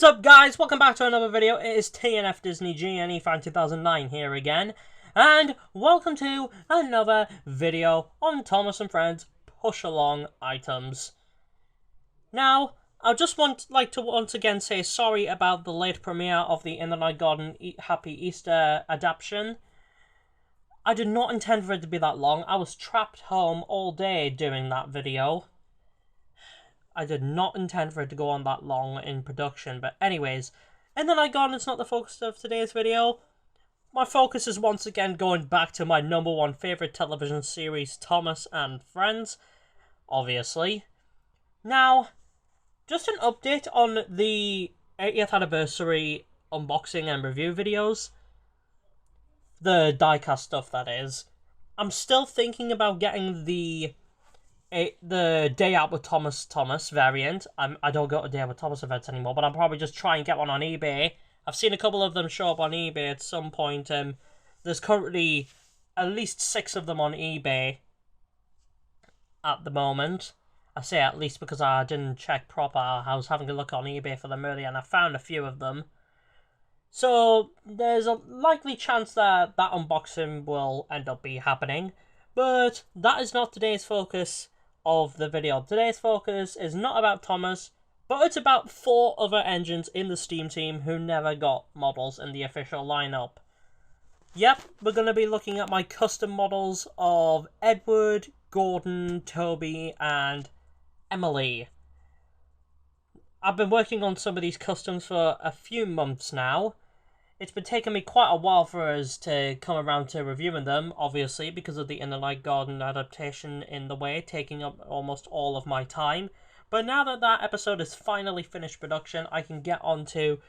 What is up, guys? Welcome back to another video. It is TNF Disney GNE Fan 2009 here again, and welcome to another video on Thomas and Friends Push Along items. Now, I just like to once again say sorry about the late premiere of the In the Night Garden Happy Easter adaptation. I did not intend for it to be that long. I was trapped home all day doing that video. I did not intend for it to go on that long in production, but anyways, In the Night Garden is not the focus of today's video. My focus is once again going back to my #1 favourite television series, Thomas and Friends, obviously. Now, just an update on the 80th anniversary unboxing and review videos. The diecast stuff, that is. I'm still thinking about getting the Day Out with Thomas variant. I don't go to Day Out with Thomas events anymore, but I'll probably just try and get one on eBay. I've seen a couple of them show up on eBay at some point. There's currently at least 6 of them on eBay at the moment. I say at least because I didn't check proper. I was having a look on eBay for them earlier and I found a few of them. So there's a likely chance that that unboxing will end up happening. But that is not today's focus of the video. Today's focus is not about Thomas, but it's about 4 other engines in the Steam team who never got models in the official lineup. Yep, we're going to be looking at my custom models of Edward, Gordon, Toby, and Emily. I've been working on some of these customs for a few months now. It's been taking me quite a while for us to come around to reviewing them, obviously, because of the In the Night Garden adaptation in the way, taking up almost all of my time. But now that that episode is finally finished production, I can get on to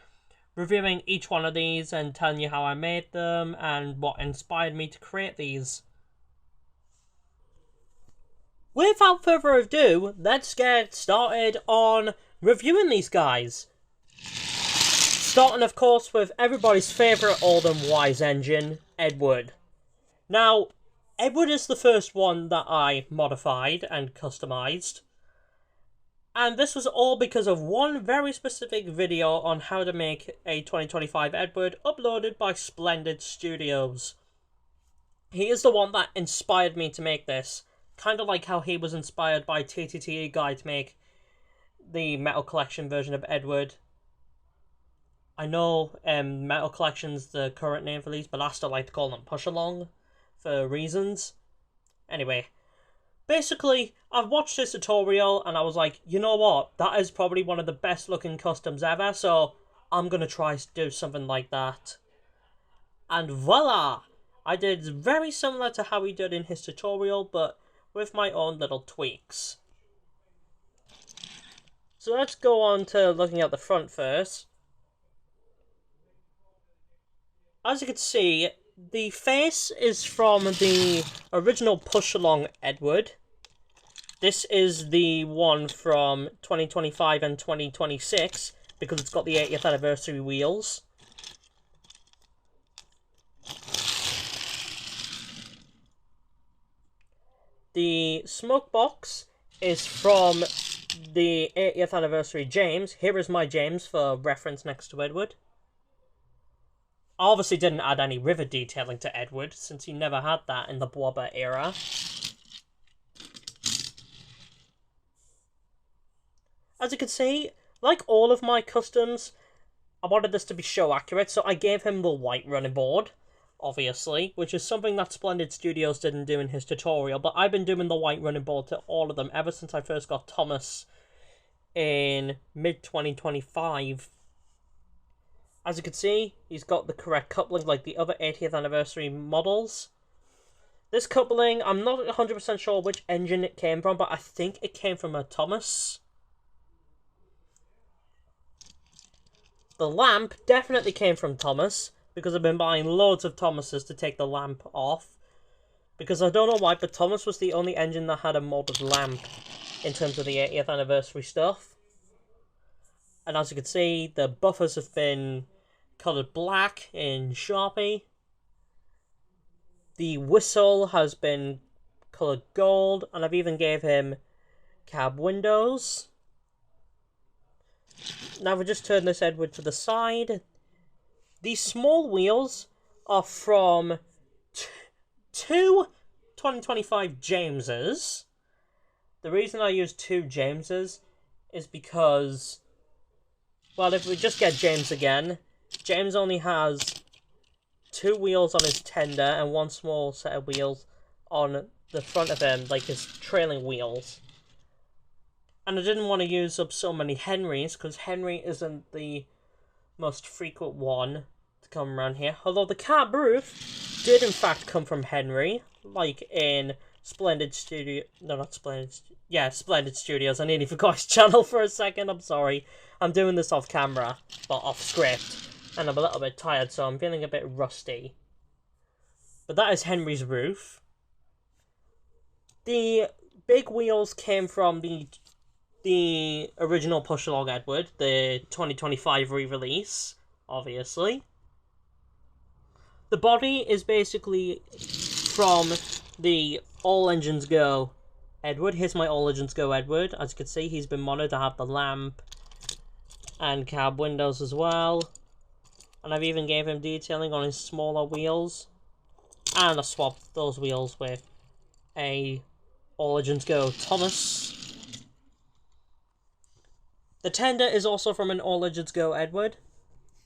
reviewing each one of these and telling you how I made them and what inspired me to create these. Without further ado, let's get started on reviewing these guys. Starting, of course, with everybody's favourite old and wise engine, Edward. Now, Edward is the first one that I modified and customised. And this was all because of one very specific video on how to make a 2025 Edward uploaded by Splendid Studios. He is the one that inspired me to make this. Kind of like how he was inspired by TTTE Guide to make the Metal Collection version of Edward. I know Metal Collection's the current name for these, but I still like to call them Push Along for reasons. Anyway, basically, I've watched this tutorial and I was like, you know what, that is probably one of the best looking customs ever, so I'm going to try to do something like that. And voila! I did very similar to how he did in his tutorial, but with my own little tweaks. So let's go on to looking at the front first. As you can see, the face is from the original Push Along Edward. This is the one from 2025 and 2026, because it's got the 80th anniversary wheels. The smoke box is from the 80th anniversary James. Here is my James for reference next to Edward. I obviously didn't add any rivet detailing to Edward, since he never had that in the Blobber era. As you can see, like all of my customs, I wanted this to be show accurate, so I gave him the white running board, obviously, which is something that Splendid Studios didn't do in his tutorial, but I've been doing the white running board to all of them ever since I first got Thomas in mid-2025. As you can see, he's got the correct coupling like the other 80th anniversary models. This coupling, I'm not 100% sure which engine it came from, but I think it came from a Thomas. The lamp definitely came from Thomas, because I've been buying loads of Thomases to take the lamp off. Because I don't know why, but Thomas was the only engine that had a molded lamp in terms of the 80th anniversary stuff. And as you can see, the buffers have been coloured black in Sharpie. The whistle has been coloured gold, and I've even gave him cab windows. Now we just turn this Edward to the side. These small wheels are from two 2025 Jameses. The reason I use two Jameses is because, well, if we just get James again, James only has two wheels on his tender and one small set of wheels on the front of him, like his trailing wheels. And I didn't want to use up so many Henrys, because Henry isn't the most frequent one to come around here. Although the cab roof did in fact come from Henry, like in Splendid Studio... No, not Splendid... Yeah, Splendid Studios. I nearly forgot his channel for a second, I'm sorry. I'm doing this off camera, but off script. And I'm a little bit tired, so I'm feeling a bit rusty. But that is Henry's roof. The big wheels came from the original Push-Along Edward, the 2025 re-release, obviously. The body is basically from the All Engines Go Edward. Here's my All Engines Go Edward. As you can see, he's been modded to have the lamp and cab windows as well. And I've even gave him detailing on his smaller wheels. And I swapped those wheels with a All Engines Go Thomas. The tender is also from an All Engines Go Edward,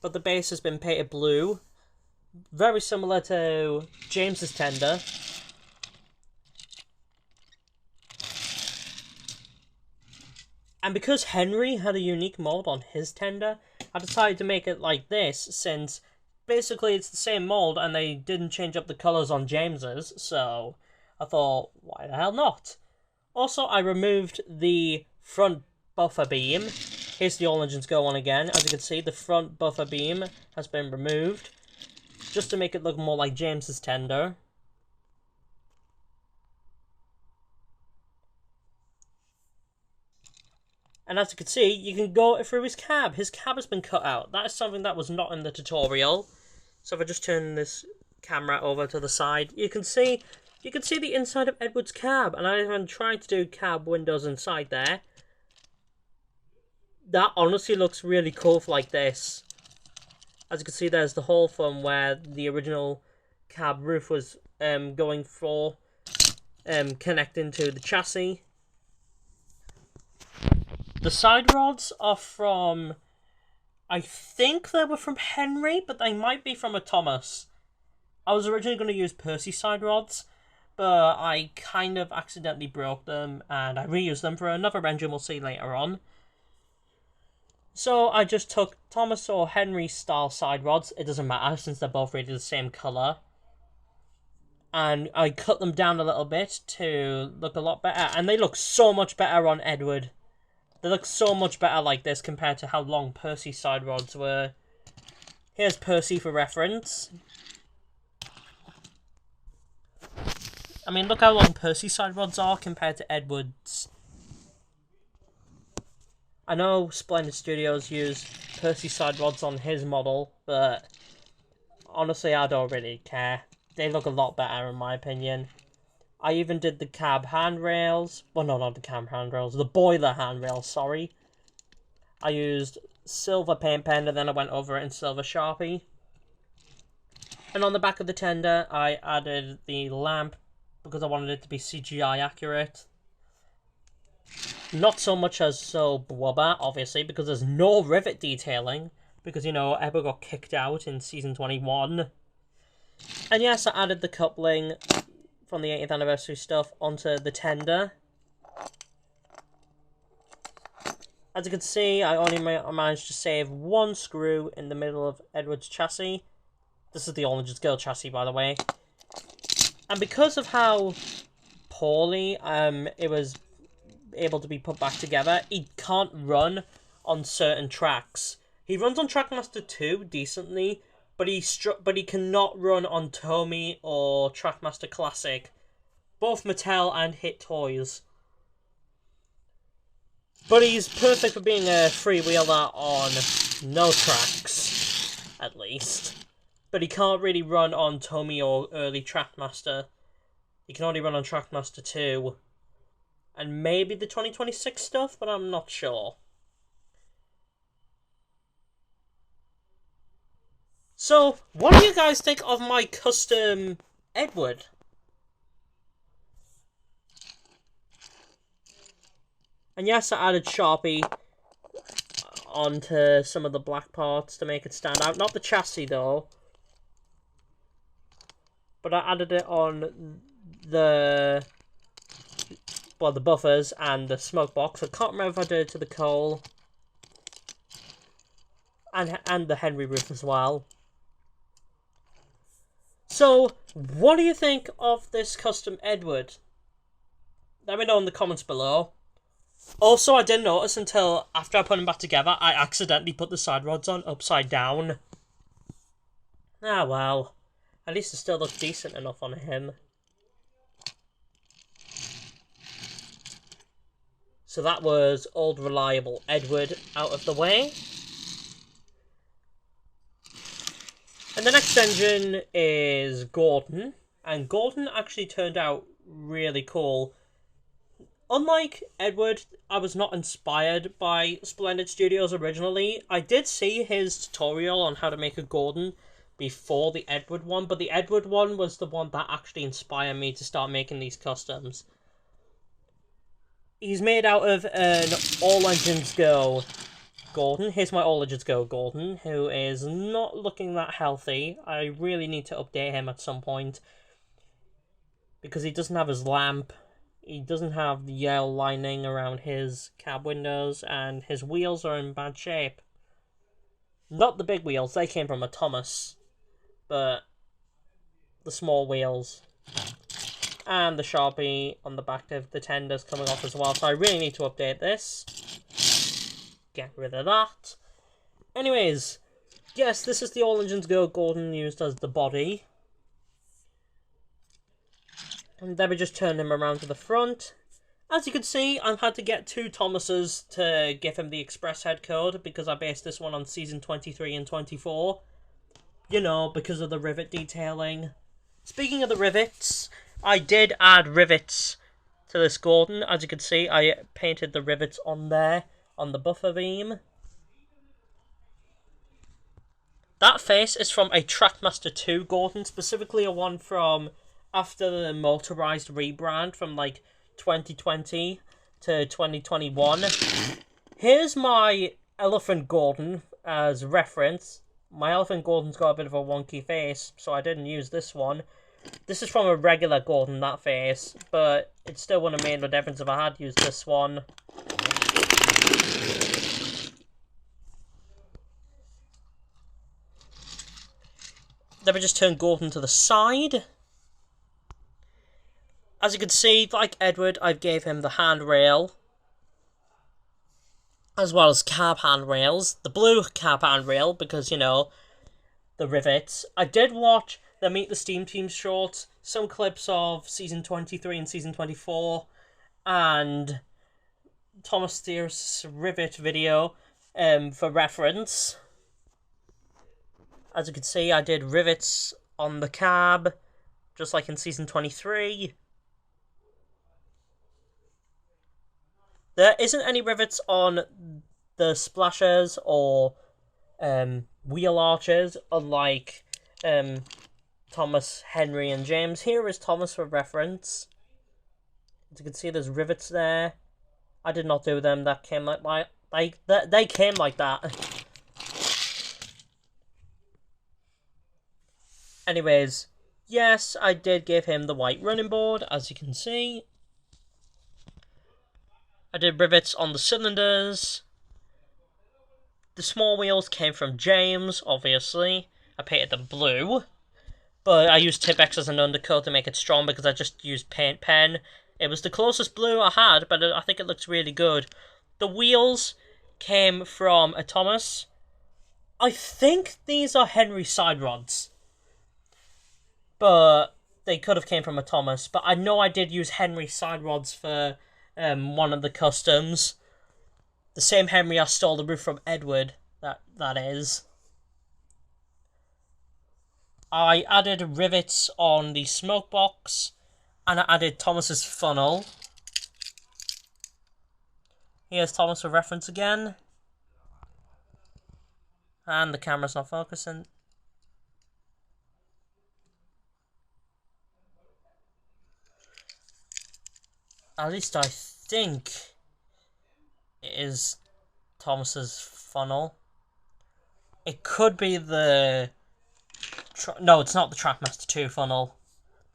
but the base has been painted blue. Very similar to James's tender. And because Henry had a unique mold on his tender, I decided to make it like this, since basically it's the same mold and they didn't change up the colours on James's, so I thought, why the hell not? Also, I removed the front buffer beam. Here's the All Engines Go one again. As you can see, the front buffer beam has been removed, just to make it look more like James's tender. And as you can see, you can go through his cab. His cab has been cut out. That is something that was not in the tutorial. So if I just turn this camera over to the side, you can see the inside of Edward's cab. And I even tried to do cab windows inside there. That honestly looks really cool for like this. As you can see, there's the hole from where the original cab roof was going for, connecting to the chassis. The side rods are from, I think they were from Henry, but they might be from a Thomas. I was originally going to use Percy side rods, but I kind of accidentally broke them, and I reused them for another engine we'll see later on. So I just took Thomas or Henry style side rods, it doesn't matter since they're both really the same colour. And I cut them down a little bit to look a lot better, and they look so much better on Edward. They look so much better like this compared to how long Percy's side rods were. Here's Percy for reference. I mean, look how long Percy's side rods are compared to Edward's. I know Splendid Studios use Percy side rods on his model, but honestly, I don't really care. They look a lot better in my opinion. I even did the cab handrails. Well, no, not the cab handrails. The boiler handrails, sorry. I used silver paint pen and then I went over it in silver Sharpie. And on the back of the tender, I added the lamp because I wanted it to be CGI accurate. Not so much as so blubber, obviously, because there's no rivet detailing. Because, you know, Edward got kicked out in Season 21. And yes, I added the coupling from the 80th anniversary stuff onto the tender. As you can see, I only managed to save one screw in the middle of Edward's chassis. This is the All Engines Go chassis, by the way. And because of how poorly it was able to be put back together, he can't run on certain tracks. He runs on Trackmaster 2 decently, but he cannot run on Tomy or Trackmaster Classic, both Mattel and Hit Toys. But he's perfect for being a freewheeler on no tracks, at least. But he can't really run on Tomy or early Trackmaster. He can only run on Trackmaster 2. And maybe the 2026 stuff, but I'm not sure. So, what do you guys think of my custom Edward? And yes, I added Sharpie onto some of the black parts to make it stand out. Not the chassis, though. But I added it on the buffers and the smoke box. I can't remember if I did it to the coal. And the Henry roof as well. So, what do you think of this custom Edward? Let me know in the comments below. Also, I didn't notice until after I put them back together, I accidentally put the side rods on upside down. Ah well, at least it still looks decent enough on him. So that was old reliable Edward out of the way. And the next engine is Gordon. And Gordon actually turned out really cool. Unlike Edward, I was not inspired by Splendid Studios originally. I did see his tutorial on how to make a Gordon before the Edward one, but the Edward one was the one that actually inspired me to start making these customs. He's made out of an All Engines Go Gordon. Here's my All Engines Go Gordon, who is not looking that healthy. I really need to update him at some point, because he doesn't have his lamp. He doesn't have the yellow lining around his cab windows, and his wheels are in bad shape. Not the big wheels, they came from a Thomas, but the small wheels. And the Sharpie on the back of the tenders coming off as well, so I really need to update this. Get rid of that. Anyways, yes, this is the All Engines Go Gordon used as the body. And then we just turn him around to the front. As you can see, I've had to get 2 Thomases to give him the express head code, because I based this one on season 23 and 24. You know, because of the rivet detailing. Speaking of the rivets, I did add rivets to this Gordon. As you can see, I painted the rivets on there, on the buffer beam. That face is from a Trackmaster 2 Gordon, specifically a one from after the motorized rebrand from like 2020 to 2021. Here's my Elephant Gordon as reference. My Elephant Gordon's got a bit of a wonky face, so I didn't use this one. This is from a regular Gordon, that face, but it still wouldn't have made no difference if I had used this one. Then we just turn Gordon to the side. As you can see, like Edward, I gave him the handrail, as well as cab handrails. The blue cab handrail, because, you know, the rivets. I did watch the Meet the Steam Team shorts, some clips of Season 23 and Season 24, and Thomas Steers' rivet video for reference. As you can see, I did rivets on the cab, just like in Season 23. There isn't any rivets on the splashers or wheel arches, unlike Thomas, Henry, and James. Here is Thomas for reference. As you can see, there's rivets there. I did not do them. That came they came like that. Anyways, yes, I did give him the white running board, as you can see. I did rivets on the cylinders. The small wheels came from James, obviously. I painted them blue. But I used Tipp-Ex as an undercoat to make it strong because I just used paint pen. It was the closest blue I had, but I think it looks really good. The wheels came from a Thomas. I think these are Henry side rods. But they could have came from a Thomas. But I know I did use Henry side rods for one of the customs. The same Henry I stole the roof from Edward, that is. I added rivets on the smoke box, and I added Thomas's funnel. Here's Thomas for reference again. And the camera's not focusing. At least I think it is Thomas's funnel. It could be the... No, it's not the Trackmaster 2 funnel.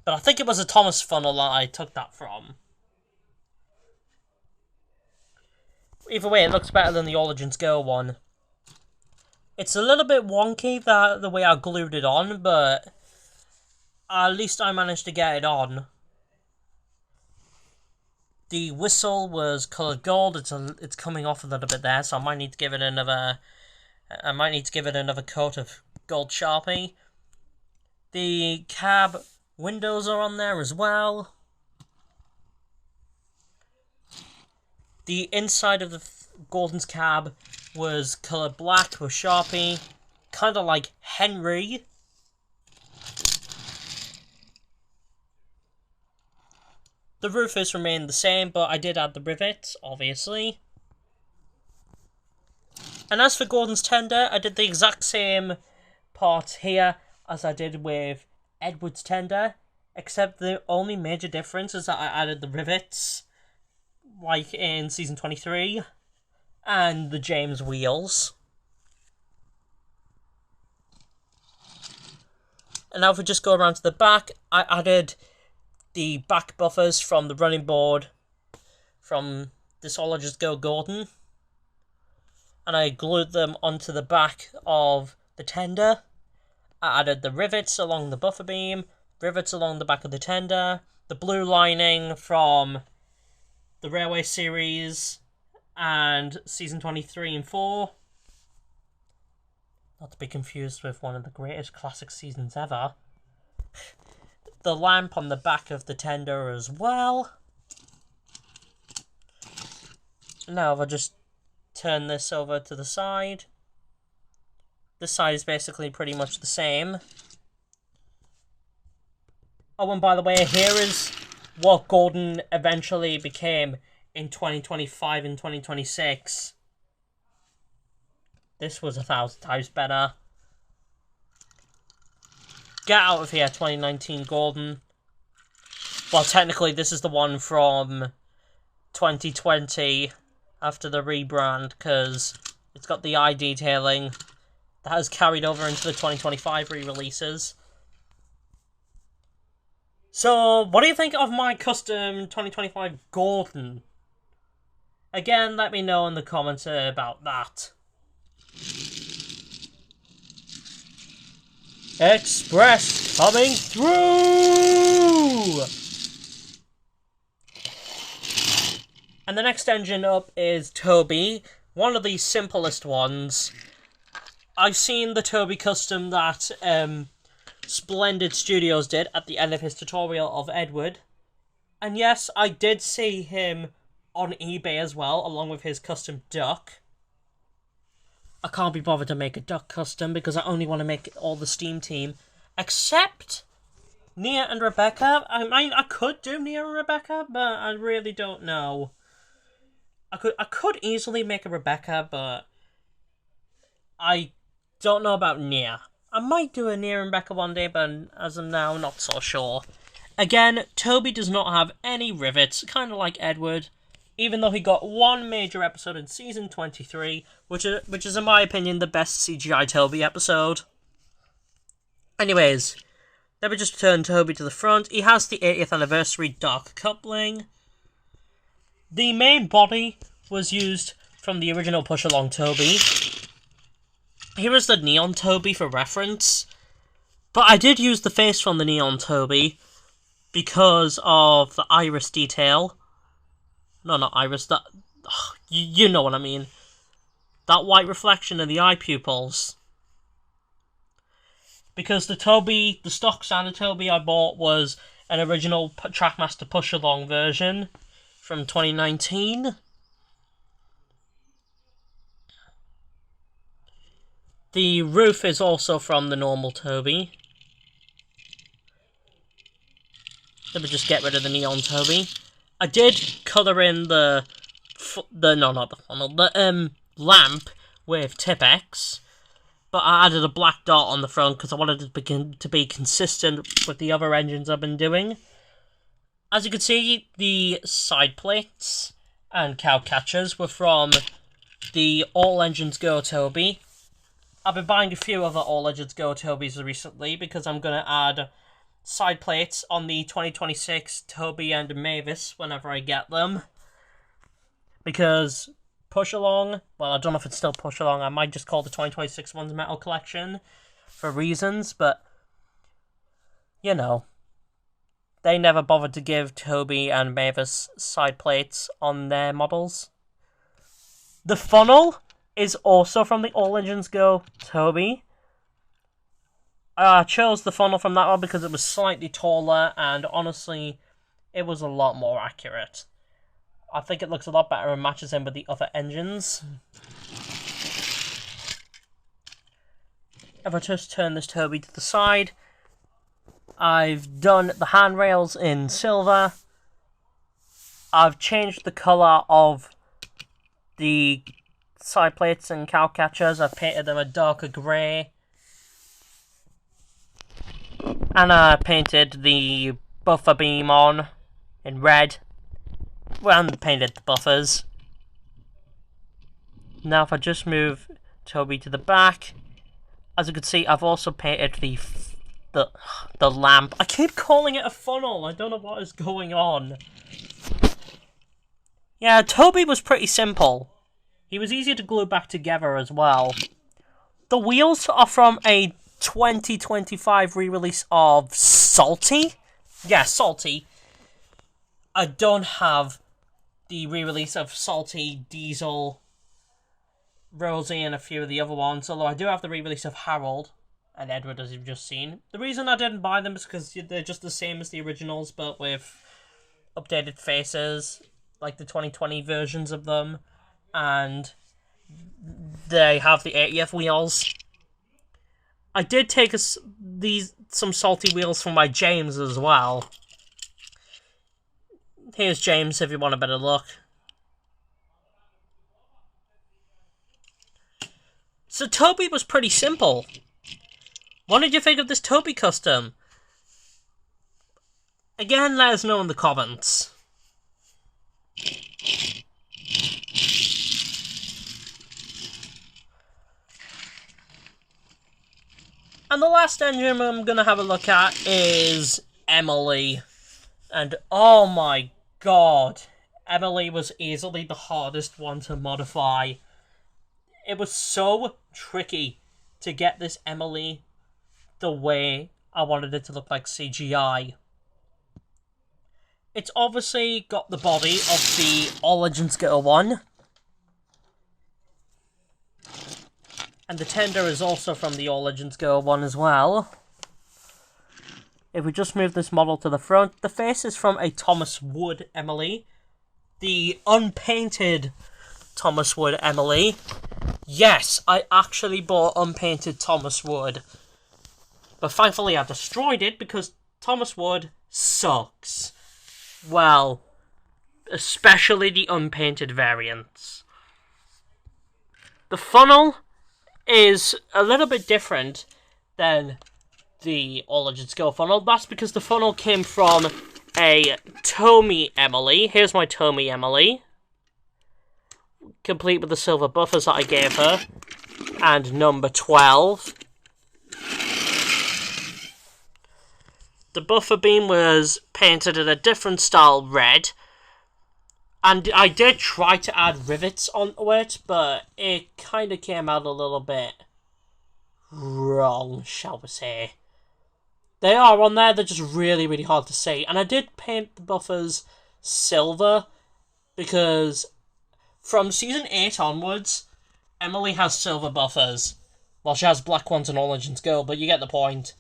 But I think it was a Thomas funnel that I took that from. Either way, it looks better than the Origins Go one. It's a little bit wonky, the way I glued it on, but at least I managed to get it on. The whistle was coloured gold. It's coming off a little bit there, so I might need to give it another. I might need to give it another coat of gold Sharpie. The cab windows are on there as well. The inside of the Gordon's cab was coloured black with Sharpie, kind of like Henry. The roof has remained the same, but I did add the rivets, obviously. And as for Gordon's tender, I did the exact same part here as I did with Edward's tender, except the only major difference is that I added the rivets, like in Season 23, and the James wheels. And now if we just go around to the back, I added the back buffers from the running board from This All I Just Go Gordon, and I glued them onto the back of the tender. I added the rivets along the buffer beam, rivets along the back of the tender, the blue lining from the Railway series and Season 23 and 4. Not to be confused with one of the greatest classic seasons ever. The lamp on the back of the tender as well. Now if I just turn this over to the side. This side is basically pretty much the same. Oh, and by the way, here is what Gordon eventually became in 2025 and 2026. This was 1,000 times better. Get out of here, 2019 Gordon. Well, technically, this is the one from 2020 after the rebrand, because it's got the eye detailing that has carried over into the 2025 re-releases. So, what do you think of my custom 2025 Gordon? Again, let me know in the comments about that. Express coming through! And the next engine up is Toby, one of the simplest ones. I've seen the Toby custom that Splendid Studios did at the end of his tutorial of Edward. And yes, I did see him on eBay as well, along with his custom duck. I can't be bothered to make a duck custom because I only want to make all the Steam team. Except Nia and Rebecca. I mean, I could do Nia and Rebecca, but I really don't know. I could easily make a Rebecca, but I don't know about Nia. I might do a Nia and Rebecca one day, but as of now, not so sure. Again, Toby does not have any rivets, kind of like Edward. Even though he got one major episode in Season 23, which is, in my opinion, the best CGI Toby episode. Anyways, let me just turn Toby to the front. He has the 80th anniversary dark coupling. The main body was used from the original Push-Along Toby. Here is the Neon Toby for reference. But I did use the face from the Neon Toby because of the iris detail. No, not iris, that... You know what I mean. That white reflection in the eye pupils. Because the stock standard Toby I bought was an original Trackmaster push-along version from 2019. The roof is also from the normal Toby. Let me just get rid of the Neon Toby. I did colour in the lamp with Tipp-Ex, but I added a black dot on the front because I wanted it to be consistent with the other engines I've been doing. As you can see, the side plates and cow catchers were from the All Engines Go Toby. I've been buying a few other All Engines Go Tobys recently because I'm going to add side plates on the 2026 Toby and Mavis whenever I get them. Because Push Along, well, I don't know if it's still Push Along, I might just call the 2026 ones Metal Collection for reasons, but, you know, they never bothered to give Toby and Mavis side plates on their models. The funnel is also from the All Engines Go Toby. I chose the funnel from that one because it was slightly taller and honestly, it was a lot more accurate. I think it looks a lot better and matches in with the other engines. If I just turn this Toby to the side, I've done the handrails in silver. I've changed the colour of the side plates and cow catchers. I've painted them a darker grey. And I painted the buffer beam on in red. Well, and painted the buffers. Now if I just move Toby to the back, as you can see, I've also painted the lamp. I keep calling it a funnel. I don't know what is going on. Yeah, Toby was pretty simple. He was easy to glue back together as well. The wheels are from a 2025 re-release of Salty. Yeah, Salty. I don't have the re-release of Salty, Diesel, Rosie, and a few of the other ones, although I do have the re-release of Harold and Edward, as you've just seen. The reason I didn't buy them is because they're just the same as the originals, but with updated faces, like the 2020 versions of them, and they have the 80th wheels. I did take some Salty wheels from my James as well. Here's James if you want a better look. So Toby was pretty simple. What did you think of this Toby custom? Again, let us know in the comments. And the last engine I'm going to have a look at is Emily. And oh my god, Emily was easily the hardest one to modify. It was so tricky to get this Emily the way I wanted it to look like CGI. It's obviously got the body of the All Engines Go one. And the tender is also from the All Legends Go one as well. If we just move this model to the front, the face is from a Thomas Wood Emily. The unpainted Thomas Wood Emily. Yes, I actually bought unpainted Thomas Wood. But thankfully I destroyed it because Thomas Wood sucks. Well, especially the unpainted variants. The funnel is a little bit different than the All Legends Go funnel. That's because the funnel came from a Tomy Emily. Here's my Tomy Emily. Complete with the silver buffers that I gave her. And number 12. The buffer beam was painted in a different style red. And I did try to add rivets onto it, but it kind of came out a little bit wrong, shall we say. They are on there, they're just really, really hard to see. And I did paint the buffers silver, because from Season 8 onwards, Emily has silver buffers. Well, she has black ones in All Legends Go, but you get the point.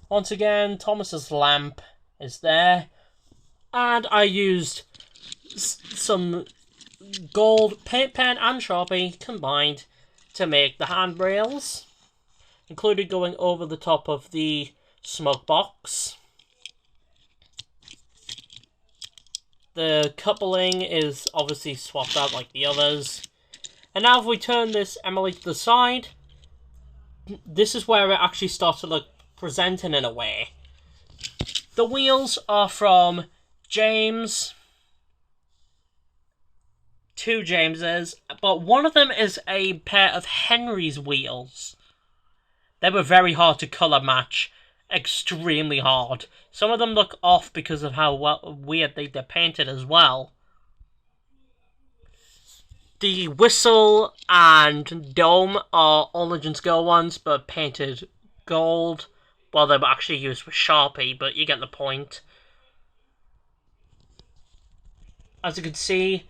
Once again, Thomas's lamp is there. And I used some gold paint pen and Sharpie combined to make the handrails, including going over the top of the smug box. The coupling is obviously swapped out like the others. And now if we turn this Emily to the side, this is where it actually starts to look presenting in a way. The wheels are from James. Two Jameses, but one of them is a pair of Henry's wheels. They were very hard to colour match. Extremely hard. Some of them look off because of how weird they're painted as well. The whistle and dome are all Legends Go ones, but painted gold. Well, they were actually used with Sharpie, but you get the point. As you can see,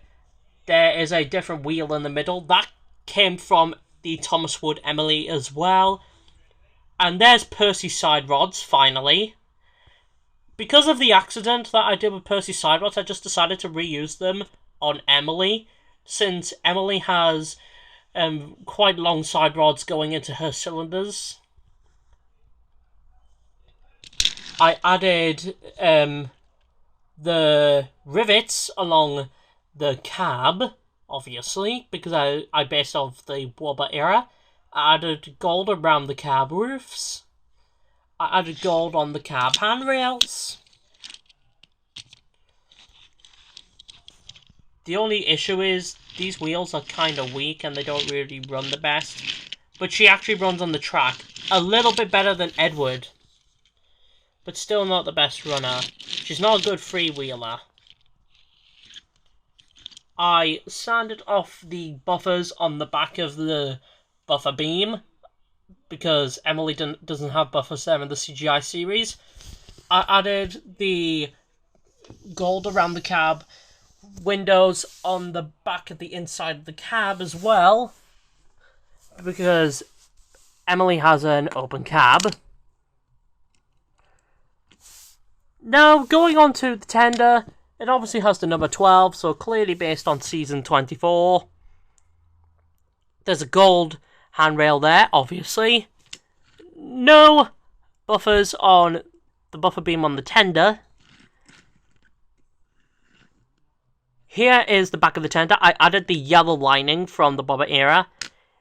there is a different wheel in the middle. That came from the Thomas Wood Emily as well. And there's Percy's side rods, finally. Because of the accident that I did with Percy's side rods, I just decided to reuse them on Emily. Since Emily has quite long side rods going into her cylinders. I added the rivets along the cab, obviously, because I based off the Wobber era. I added gold around the cab roofs. I added gold on the cab handrails. The only issue is these wheels are kind of weak and they don't really run the best. But she actually runs on the track a little bit better than Edward. But still not the best runner. She's not a good freewheeler. I sanded off the buffers on the back of the buffer beam because Emily doesn't have buffers there in the CGI series. I added the gold around the cab windows on the back of the inside of the cab as well because Emily has an open cab. Now, going on to the tender, it obviously has the number 12, so clearly based on season 24. There's a gold handrail there, obviously. No buffers on the buffer beam on the tender. Here is the back of the tender. I added the yellow lining from the Bobber era.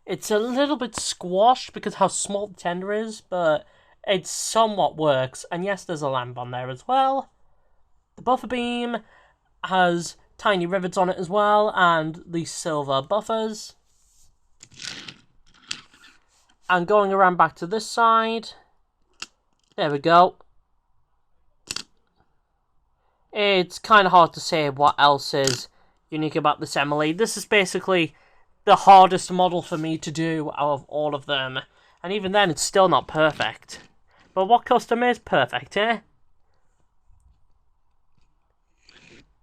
It's a little bit squashed because of how small the tender is, but it somewhat works. And yes, there's a lamp on there as well. The buffer beam has tiny rivets on it as well, and the silver buffers. And going around back to this side, there we go. It's kind of hard to say what else is unique about this Emily. This is basically the hardest model for me to do out of all of them. And even then, it's still not perfect. But what custom is perfect, eh?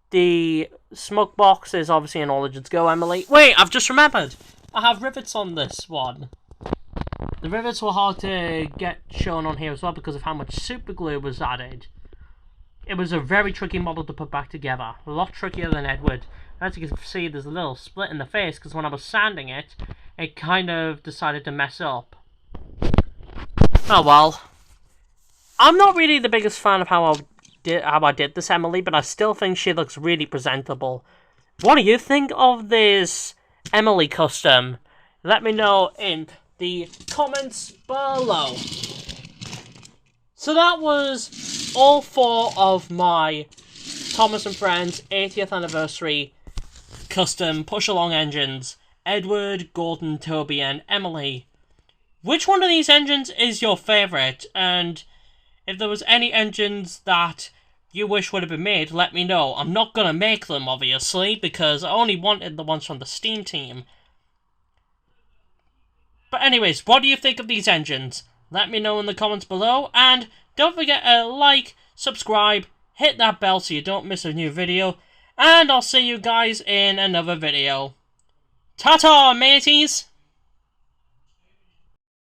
The smoke box is obviously an All Legends Go Emily. Wait, I've just remembered. I have rivets on this one. The rivets were hard to get shown on here as well because of how much super glue was added. It was a very tricky model to put back together. A lot trickier than Edward. As you can see, there's a little split in the face because when I was sanding it, it kind of decided to mess up. Oh well. I'm not really the biggest fan of how I did this Emily, but I still think she looks really presentable. What do you think of this Emily custom? Let me know in the comments below. So that was all 4 of my Thomas and Friends 80th anniversary custom push-along engines. Edward, Gordon, Toby, and Emily. Which one of these engines is your favourite? And if there was any engines that you wish would have been made, let me know. I'm not going to make them, obviously, because I only wanted the ones from the Steam team. But anyways, what do you think of these engines? Let me know in the comments below, and don't forget to like, subscribe, hit that bell so you don't miss a new video, and I'll see you guys in another video. Ta-ta, mateys!